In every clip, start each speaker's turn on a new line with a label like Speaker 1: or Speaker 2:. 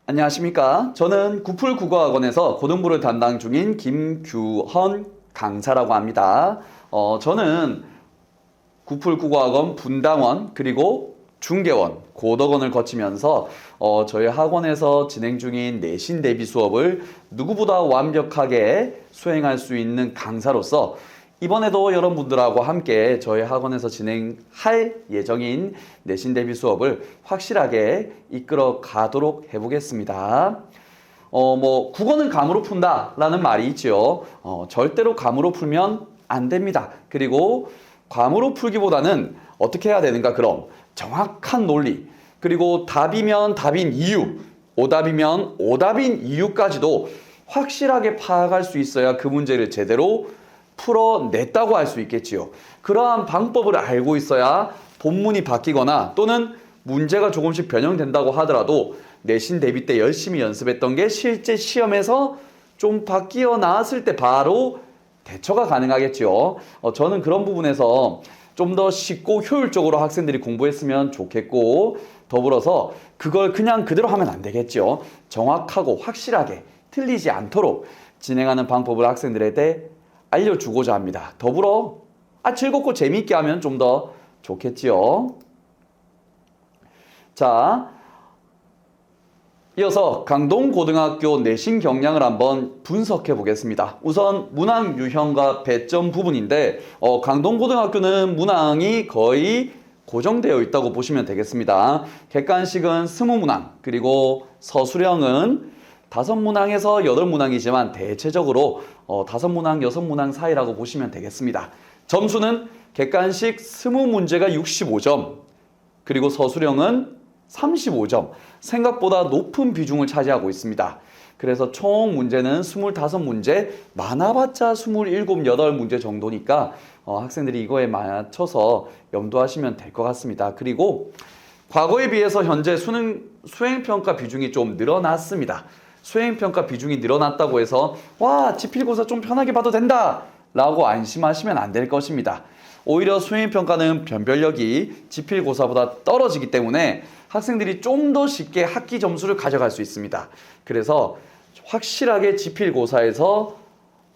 Speaker 1: 안녕하십니까. 저는 구풀국어학원에서 고등부를 담당 중인 김규헌 강사라고 합니다. 저는 구풀국어학원 분당원 그리고 중개원, 고덕원을 거치면서 저희 학원에서 진행 중인 내신 대비 수업을 누구보다 완벽하게 수행할 수 있는 강사로서 이번에도 여러분들하고 함께 저희 학원에서 진행할 예정인 내신 대비 수업을 확실하게 이끌어 가도록 해보겠습니다. 국어는 감으로 푼다라는 말이 있지요. 절대로 감으로 풀면 안 됩니다. 그리고 감으로 풀기보다는 어떻게 해야 되는가? 그럼 정확한 논리, 그리고 답이면 답인 이유, 오답이면 오답인 이유까지도 확실하게 파악할 수 있어야 그 문제를 제대로 풀어냈다고 할 수 있겠지요. 그러한 방법을 알고 있어야 본문이 바뀌거나 또는 문제가 조금씩 변형된다고 하더라도 내신 대비 때 열심히 연습했던 게 실제 시험에서 좀 바뀌어 나왔을 때 바로 대처가 가능하겠죠. 저는 그런 부분에서 좀 더 쉽고 효율적으로 학생들이 공부했으면 좋겠고, 더불어서 그걸 그냥 그대로 하면 안 되겠죠. 정확하고 확실하게 틀리지 않도록 진행하는 방법을 학생들한테 알려주고자 합니다. 더불어 즐겁고 재미있게 하면 좀 더 좋겠지요. 자, 이어서 강동고등학교 내신 경향을 한번 분석해 보겠습니다. 우선 문항 유형과 배점 부분인데 강동고등학교는 문항이 거의 고정되어 있다고 보시면 되겠습니다. 객관식은 20문항, 그리고 서술형은 5문항에서 8문항이지만 대체적으로 5문항, 6문항 사이라고 보시면 되겠습니다. 점수는 객관식 20문제가 65점, 그리고 서술형은 35점, 생각보다 높은 비중을 차지하고 있습니다. 그래서 총 문제는 25문제, 많아봤자 27, 8문제 정도니까 학생들이 이거에 맞춰서 염두하시면 될 것 같습니다. 그리고 과거에 비해서 현재 수행평가 비중이 좀 늘어났습니다. 수행평가 비중이 늘어났다고 해서 지필고사 좀 편하게 봐도 된다 라고 안심하시면 안 될 것입니다. 오히려 수행평가는 변별력이 지필고사보다 떨어지기 때문에 학생들이 좀 더 쉽게 학기 점수를 가져갈 수 있습니다. 그래서 확실하게 지필고사에서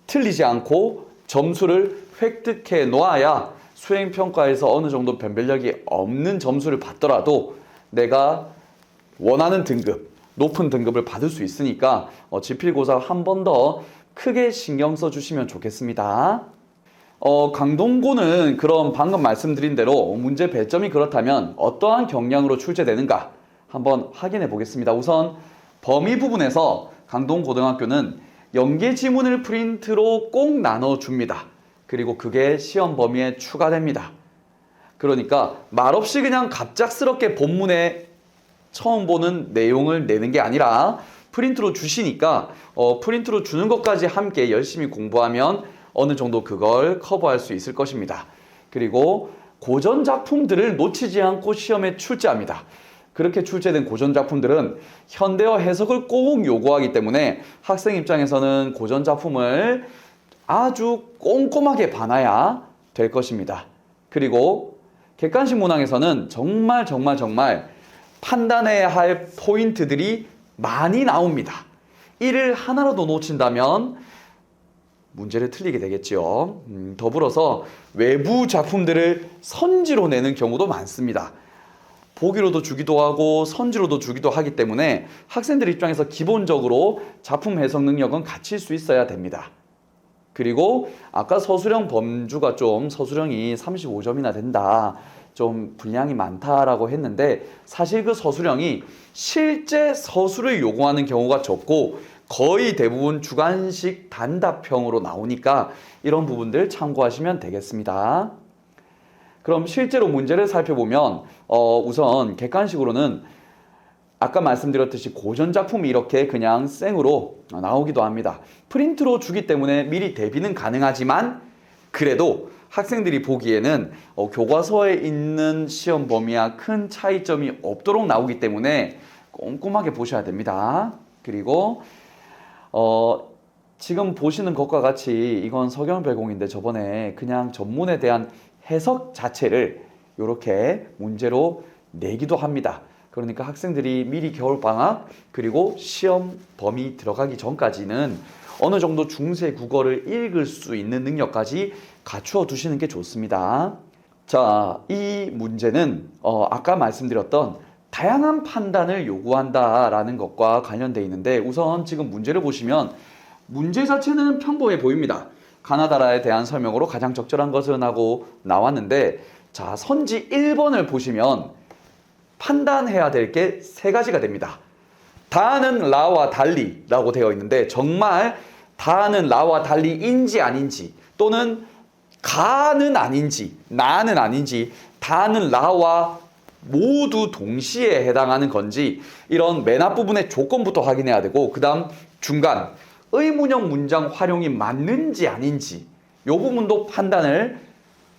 Speaker 1: 틀리지 않고 점수를 획득해 놓아야 수행평가에서 어느 정도 변별력이 없는 점수를 받더라도 내가 원하는 등급, 높은 등급을 받을 수 있으니까 지필고사 한 번 더 크게 신경 써주시면 좋겠습니다. 강동고는 그럼 방금 말씀드린 대로 문제 배점이 그렇다면 어떠한 경향으로 출제되는가 한번 확인해 보겠습니다. 우선 범위 부분에서 강동고등학교는 연계 지문을 프린트로 꼭 나눠줍니다. 그리고 그게 시험 범위에 추가됩니다. 그러니까 말없이 그냥 갑작스럽게 본문에 처음 보는 내용을 내는 게 아니라 프린트로 주시니까 프린트로 주는 것까지 함께 열심히 공부하면 어느 정도 그걸 커버할 수 있을 것입니다. 그리고 고전 작품들을 놓치지 않고 시험에 출제합니다. 그렇게 출제된 고전 작품들은 현대어 해석을 꼭 요구하기 때문에 학생 입장에서는 고전 작품을 아주 꼼꼼하게 봐놔야 될 것입니다. 그리고 객관식 문항에서는 정말 판단해야 할 포인트들이 많이 나옵니다. 이를 하나라도 놓친다면 문제를 틀리게 되겠지요. 더불어서 외부 작품들을 선지로 내는 경우도 많습니다. 보기로도 주기도 하고 선지로도 주기도 하기 때문에 학생들 입장에서 기본적으로 작품 해석 능력은 갖출 수 있어야 됩니다. 그리고 아까 서술형 범주가 서술형이 35점이나 된다, 좀 분량이 많다라고 했는데 사실 그 서술형이 실제 서술을 요구하는 경우가 적고 거의 대부분 주관식 단답형으로 나오니까 이런 부분들 참고하시면 되겠습니다. 그럼 실제로 문제를 살펴보면 우선 객관식으로는 아까 말씀드렸듯이 고전 작품이 이렇게 그냥 생으로 나오기도 합니다. 프린트로 주기 때문에 미리 대비는 가능하지만 그래도 학생들이 보기에는 교과서에 있는 시험 범위와 큰 차이점이 없도록 나오기 때문에 꼼꼼하게 보셔야 됩니다. 그리고 지금 보시는 것과 같이 이건 서경별공인데 저번에 그냥 전문에 대한 해석 자체를 이렇게 문제로 내기도 합니다. 그러니까 학생들이 미리 겨울방학 그리고 시험 범위 들어가기 전까지는 어느 정도 중세 국어를 읽을 수 있는 능력까지 갖추어 두시는 게 좋습니다. 자, 이 문제는 아까 말씀드렸던 다양한 판단을 요구한다라는 것과 관련되어 있는데, 우선 지금 문제를 보시면 문제 자체는 평범해 보입니다. 가나다라에 대한 설명으로 가장 적절한 것은 하고 나왔는데, 자, 선지 1번을 보시면 판단해야 될 게 세 가지가 됩니다. 다는 라와 달리라고 되어 있는데, 정말 다는 라와 달리인지 아닌지, 또는 가는 아닌지, 나는 아닌지, 다는 라와 모두 동시에 해당하는 건지, 이런 맨 앞부분의 조건부터 확인해야 되고, 그 다음 중간 의문형 문장 활용이 맞는지 아닌지 이 부분도 판단을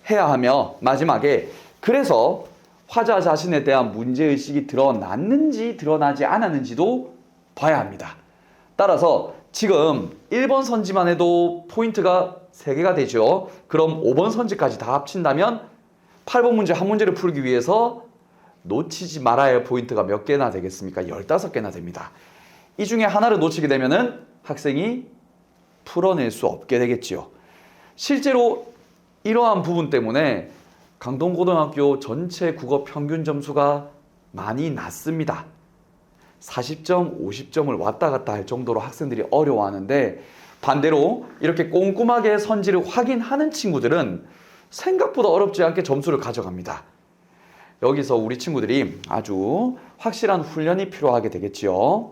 Speaker 1: 해야 하며, 마지막에 그래서 화자 자신에 대한 문제의식이 드러났는지 드러나지 않았는지도 봐야 합니다. 따라서 지금 1번 선지만 해도 포인트가 3개가 되죠. 그럼 5번 선지까지 다 합친다면 8번 문제 한 문제를 풀기 위해서 놓치지 말아야 할 포인트가 몇 개나 되겠습니까? 15개나 됩니다. 이 중에 하나를 놓치게 되면은 학생이 풀어낼 수 없게 되겠지요. 실제로 이러한 부분 때문에 강동고등학교 전체 국어 평균 점수가 많이 낮습니다. 40점, 50점을 왔다 갔다 할 정도로 학생들이 어려워하는데, 반대로 이렇게 꼼꼼하게 선지를 확인하는 친구들은 생각보다 어렵지 않게 점수를 가져갑니다. 여기서 우리 친구들이 아주 확실한 훈련이 필요하게 되겠지요.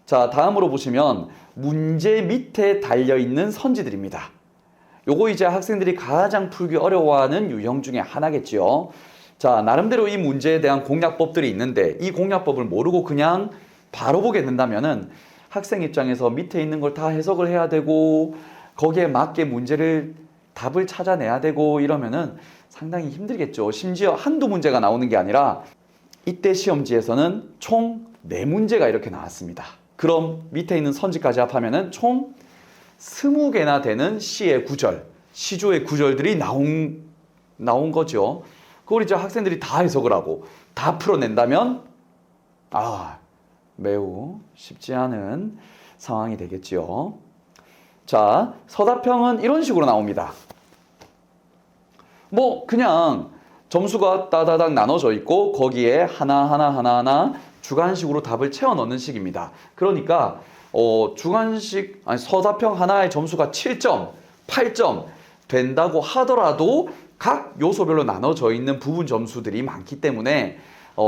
Speaker 1: 자, 다음으로 보시면 문제 밑에 달려있는 선지들입니다. 요거 이제 학생들이 가장 풀기 어려워하는 유형 중에 하나겠지요. 자, 나름대로 이 문제에 대한 공략법들이 있는데, 이 공략법을 모르고 그냥 바로 보게 된다면은 학생 입장에서 밑에 있는 걸 다 해석을 해야 되고, 거기에 맞게 문제를 답을 찾아내야 되고 이러면은 상당히 힘들겠죠. 심지어 한두 문제가 나오는 게 아니라 이때 시험지에서는 총 4문제가 이렇게 나왔습니다. 그럼 밑에 있는 선지까지 합하면은 총 20개나 되는 시의 구절, 시조의 구절들이 나온 거죠. 그걸 이제 학생들이 다 해석을 하고 다 풀어낸다면 매우 쉽지 않은 상황이 되겠지요. 자, 서답형은 이런 식으로 나옵니다. 뭐 그냥 점수가 따다닥 나눠져 있고 거기에 하나하나 주관식으로 답을 채워 넣는 식입니다. 그러니까 서답형 하나의 점수가 7점, 8점 된다고 하더라도 각 요소별로 나눠져 있는 부분 점수들이 많기 때문에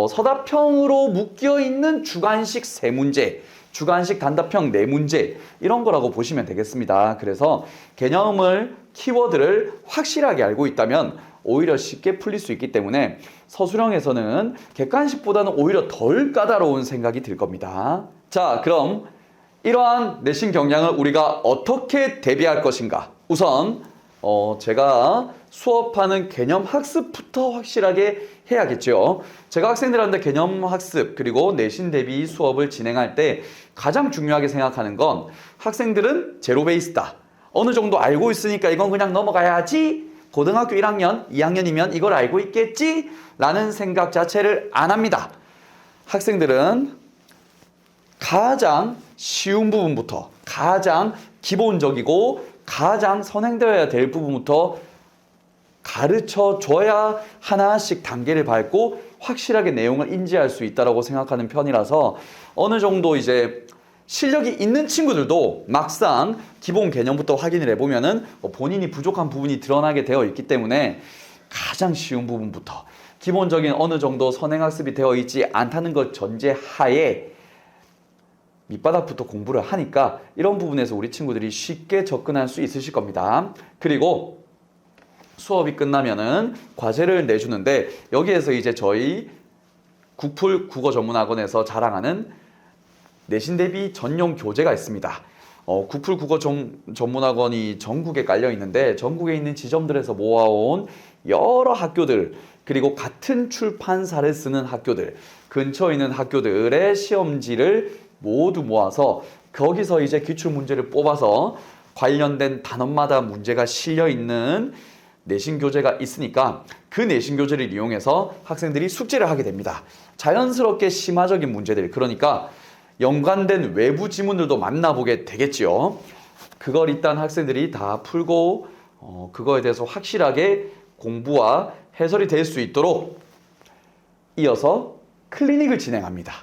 Speaker 1: 서답형으로 묶여있는 주관식 3문제, 주관식 단답형 4문제 이런 거라고 보시면 되겠습니다. 그래서 개념을, 키워드를 확실하게 알고 있다면 오히려 쉽게 풀릴 수 있기 때문에 서술형에서는 객관식보다는 오히려 덜 까다로운 생각이 들 겁니다. 자, 그럼 이러한 내신 경향을 우리가 어떻게 대비할 것인가? 우선 제가 수업하는 개념 학습부터 확실하게 해야겠죠. 제가 학생들한테 개념 학습 그리고 내신 대비 수업을 진행할 때 가장 중요하게 생각하는 건, 학생들은 제로 베이스다. 어느 정도 알고 있으니까 이건 그냥 넘어가야지. 고등학교 1학년, 2학년이면 이걸 알고 있겠지? 라는 생각 자체를 안 합니다. 학생들은 가장 쉬운 부분부터, 가장 기본적이고 가장 선행되어야 될 부분부터 가르쳐 줘야 하나씩 단계를 밟고 확실하게 내용을 인지할 수 있다고 생각하는 편이라서, 어느 정도 이제 실력이 있는 친구들도 막상 기본 개념부터 확인을 해보면은 본인이 부족한 부분이 드러나게 되어 있기 때문에 가장 쉬운 부분부터, 기본적인 어느 정도 선행학습이 되어 있지 않다는 것 전제하에 밑바닥부터 공부를 하니까 이런 부분에서 우리 친구들이 쉽게 접근할 수 있으실 겁니다. 그리고 수업이 끝나면은 과제를 내주는데, 여기에서 이제 저희 국풀 국어전문학원에서 자랑하는 내신 대비 전용 교재가 있습니다. 국풀 국어전문학원이 전국에 깔려 있는데, 전국에 있는 지점들에서 모아온 여러 학교들, 그리고 같은 출판사를 쓰는 학교들, 근처에 있는 학교들의 시험지를 모두 모아서 거기서 이제 기출문제를 뽑아서 관련된 단원마다 문제가 실려있는 내신 교재가 있으니까 그 내신 교재를 이용해서 학생들이 숙제를 하게 됩니다. 자연스럽게 심화적인 문제들, 그러니까 연관된 외부 지문들도 만나보게 되겠지요. 그걸 일단 학생들이 다 풀고 그거에 대해서 확실하게 공부와 해설이 될 수 있도록 이어서 클리닉을 진행합니다.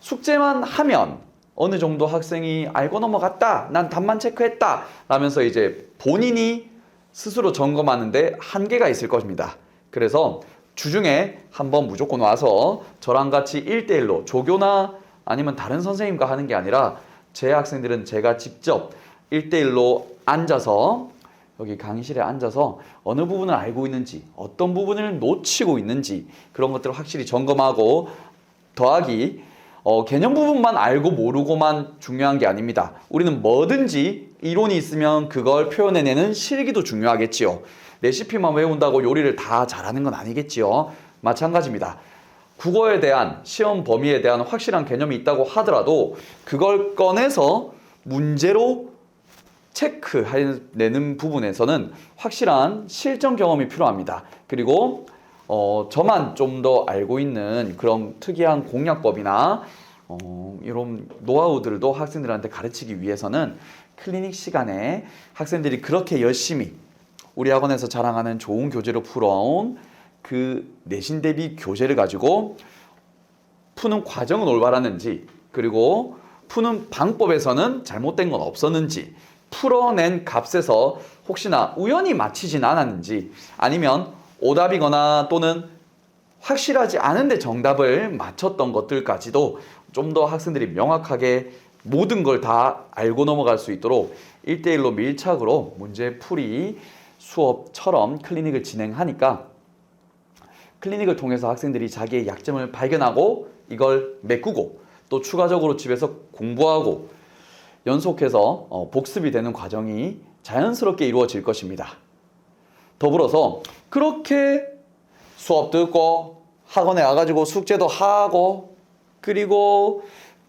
Speaker 1: 숙제만 하면 어느 정도 학생이 알고 넘어갔다, 난 답만 체크했다 라면서 이제 본인이 스스로 점검하는데 한계가 있을 것입니다. 그래서 주중에 한번 무조건 와서 저랑 같이 1대1로 조교나 아니면 다른 선생님과 하는 게 아니라 제 학생들은 제가 직접 1대1로 앉아서 여기 강의실에 앉아서 어느 부분을 알고 있는지, 어떤 부분을 놓치고 있는지 그런 것들을 확실히 점검하고 더하기 개념 부분만 알고 모르고만 중요한 게 아닙니다. 우리는 뭐든지 이론이 있으면 그걸 표현해내는 실기도 중요하겠지요. 레시피만 외운다고 요리를 다 잘하는 건 아니겠지요. 마찬가지입니다. 국어에 대한 시험 범위에 대한 확실한 개념이 있다고 하더라도 그걸 꺼내서 문제로 체크해내는 부분에서는 확실한 실전 경험이 필요합니다. 그리고 저만 좀 더 알고 있는 그런 특이한 공략법이나 이런 노하우들도 학생들한테 가르치기 위해서는 클리닉 시간에 학생들이 그렇게 열심히 우리 학원에서 자랑하는 좋은 교재로 풀어온 그 내신 대비 교재를 가지고 푸는 과정은 올바랐는지, 그리고 푸는 방법에서는 잘못된 건 없었는지, 풀어낸 값에서 혹시나 우연히 맞히진 않았는지, 아니면 오답이거나 또는 확실하지 않은데 정답을 맞췄던 것들까지도 좀 더 학생들이 명확하게 모든 걸 다 알고 넘어갈 수 있도록 1대1로 밀착으로 문제풀이 수업처럼 클리닉을 진행하니까 클리닉을 통해서 학생들이 자기의 약점을 발견하고 이걸 메꾸고 또 추가적으로 집에서 공부하고 연속해서 복습이 되는 과정이 자연스럽게 이루어질 것입니다. 더불어서 그렇게 수업 듣고 학원에 와가지고 숙제도 하고 그리고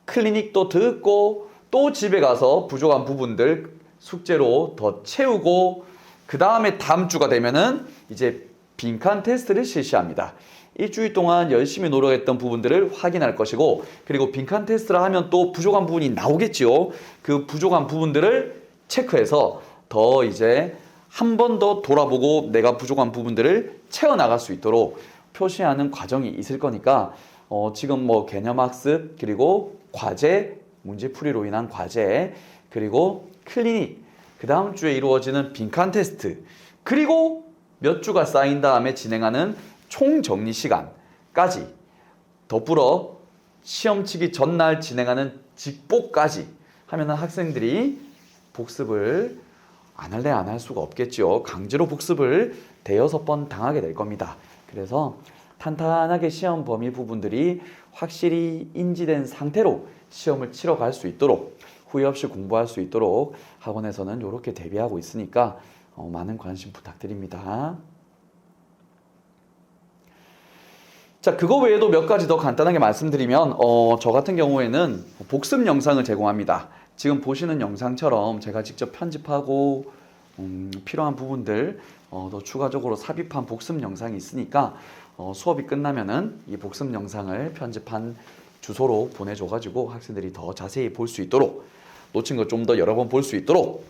Speaker 1: 클리닉도 듣고 또 집에 가서 부족한 부분들 숙제로 더 채우고 그 다음에 다음 주가 되면은 이제 빈칸 테스트를 실시합니다. 일주일 동안 열심히 노력했던 부분들을 확인할 것이고, 그리고 빈칸 테스트를 하면 또 부족한 부분이 나오겠지요. 그 부족한 부분들을 체크해서 더 이제 한 번 더 돌아보고 내가 부족한 부분들을 채워나갈 수 있도록 표시하는 과정이 있을 거니까 지금 뭐 개념학습, 그리고 과제, 문제풀이로 인한 과제, 그리고 클리닉, 그 다음 주에 이루어지는 빈칸 테스트, 그리고 몇 주가 쌓인 다음에 진행하는 총정리 시간까지 더불어 시험 치기 전날 진행하는 직보까지 하면은 학생들이 복습을 안 할래 안 할 수가 없겠죠. 강제로 복습을 대여섯 번 당하게 될 겁니다. 그래서 탄탄하게 시험 범위 부분들이 확실히 인지된 상태로 시험을 치러 갈 수 있도록 후회 없이 공부할 수 있도록 학원에서는 이렇게 대비하고 있으니까 많은 관심 부탁드립니다. 자, 그거 외에도 몇 가지 더 간단하게 말씀드리면 저 같은 경우에는 복습 영상을 제공합니다. 지금 보시는 영상처럼 제가 직접 편집하고 필요한 부분들 더 추가적으로 삽입한 복습 영상이 있으니까 수업이 끝나면은 이 복습 영상을 편집한 주소로 보내줘가지고 학생들이 더 자세히 볼 수 있도록, 놓친 거 좀 더 여러 번 볼 수 있도록,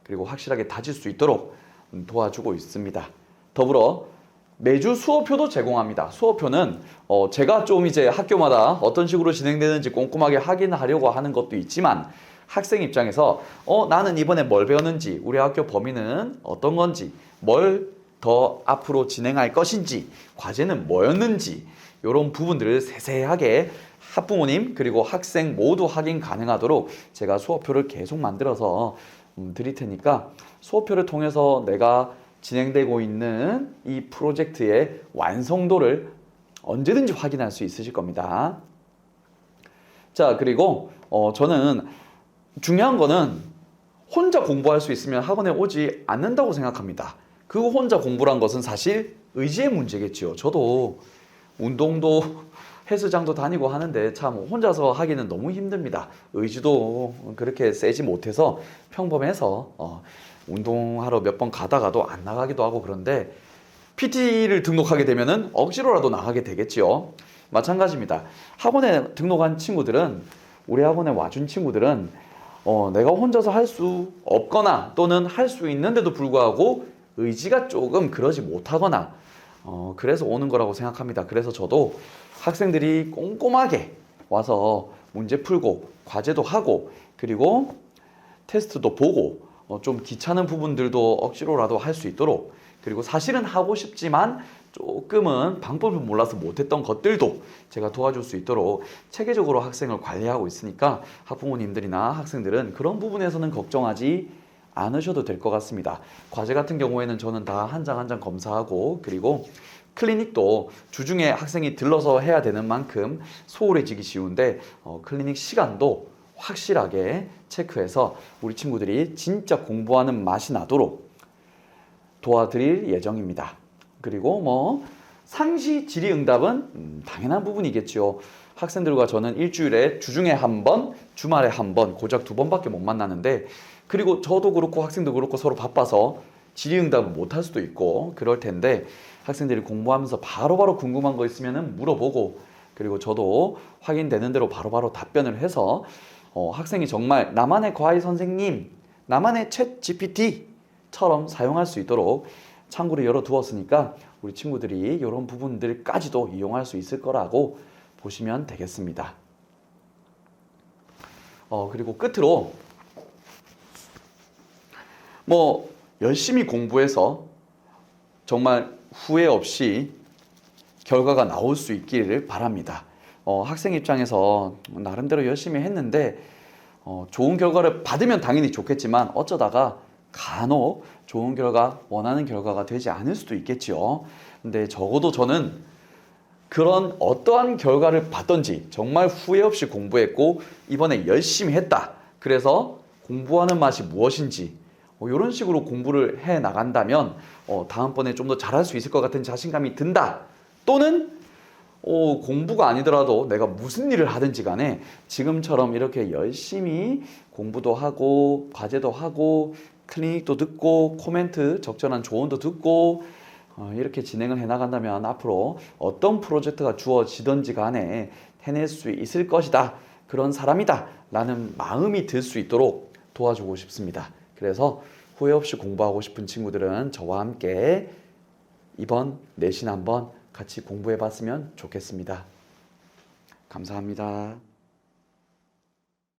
Speaker 1: 그리고 확실하게 다질 수 있도록 도와주고 있습니다. 더불어 매주 수업표도 제공합니다. 수업표는 제가 좀 이제 학교마다 어떤 식으로 진행되는지 꼼꼼하게 확인하려고 하는 것도 있지만, 학생 입장에서 나는 이번에 뭘 배웠는지, 우리 학교 범위는 어떤 건지, 뭘 더 앞으로 진행할 것인지, 과제는 뭐였는지, 이런 부분들을 세세하게 학부모님 그리고 학생 모두 확인 가능하도록 제가 수업표를 계속 만들어서 드릴 테니까 수업표를 통해서 내가 진행되고 있는 이 프로젝트의 완성도를 언제든지 확인할 수 있으실 겁니다. 자, 그리고 저는 중요한 거는 혼자 공부할 수 있으면 학원에 오지 않는다고 생각합니다. 그 혼자 공부란 것은 사실 의지의 문제겠죠. 저도 운동도 헬스장도 다니고 하는데 참 혼자서 하기는 너무 힘듭니다. 의지도 그렇게 세지 못해서 평범해서 운동하러 몇 번 가다가도 안 나가기도 하고, 그런데 PT를 등록하게 되면은 억지로라도 나가게 되겠지요. 마찬가지입니다. 학원에 등록한 친구들은, 우리 학원에 와준 친구들은 내가 혼자서 할 수 없거나 또는 할 수 있는데도 불구하고 의지가 조금 그러지 못하거나 그래서 오는 거라고 생각합니다. 그래서 저도 학생들이 꼼꼼하게 와서 문제 풀고 과제도 하고 그리고 테스트도 보고 좀 귀찮은 부분들도 억지로라도 할 수 있도록, 그리고 사실은 하고 싶지만 조금은 방법을 몰라서 못했던 것들도 제가 도와줄 수 있도록 체계적으로 학생을 관리하고 있으니까 학부모님들이나 학생들은 그런 부분에서는 걱정하지 않으셔도 될 것 같습니다. 과제 같은 경우에는 저는 다 한 장 한 장 검사하고, 그리고 클리닉도 주중에 학생이 들러서 해야 되는 만큼 소홀해지기 쉬운데 클리닉 시간도 확실하게 체크해서 우리 친구들이 진짜 공부하는 맛이 나도록 도와드릴 예정입니다. 그리고 상시 질의응답은 당연한 부분이겠죠. 학생들과 저는 일주일에 주중에 한 번, 주말에 한 번, 고작 2번밖에 못 만나는데, 그리고 저도 그렇고 학생도 그렇고 서로 바빠서 질의응답을 못 할 수도 있고 그럴 텐데, 학생들이 공부하면서 바로바로 궁금한 거 있으면 물어보고, 그리고 저도 확인되는 대로 바로바로 답변을 해서 학생이 정말 나만의 과외 선생님, 나만의 챗 GPT처럼 사용할 수 있도록 창구를 열어두었으니까 우리 친구들이 이런 부분들까지도 이용할 수 있을 거라고 보시면 되겠습니다. 그리고 끝으로 열심히 공부해서 정말 후회 없이 결과가 나올 수 있기를 바랍니다. 학생 입장에서 나름대로 열심히 했는데 좋은 결과를 받으면 당연히 좋겠지만 어쩌다가 간혹 좋은 결과, 원하는 결과가 되지 않을 수도 있겠지요. 근데 적어도 저는 그런 어떠한 결과를 받던지 정말 후회 없이 공부했고 이번에 열심히 했다, 그래서 공부하는 맛이 무엇인지 이런 식으로 공부를 해 나간다면 다음번에 좀 더 잘할 수 있을 것 같은 자신감이 든다, 또는 공부가 아니더라도 내가 무슨 일을 하든지 간에 지금처럼 이렇게 열심히 공부도 하고 과제도 하고 클리닉도 듣고 코멘트 적절한 조언도 듣고 이렇게 진행을 해 나간다면 앞으로 어떤 프로젝트가 주어지든지 간에 해낼 수 있을 것이다, 그런 사람이다 라는 마음이 들 수 있도록 도와주고 싶습니다. 그래서 후회 없이 공부하고 싶은 친구들은 저와 함께 이번 내신 한번 같이 공부해 봤으면 좋겠습니다. 감사합니다.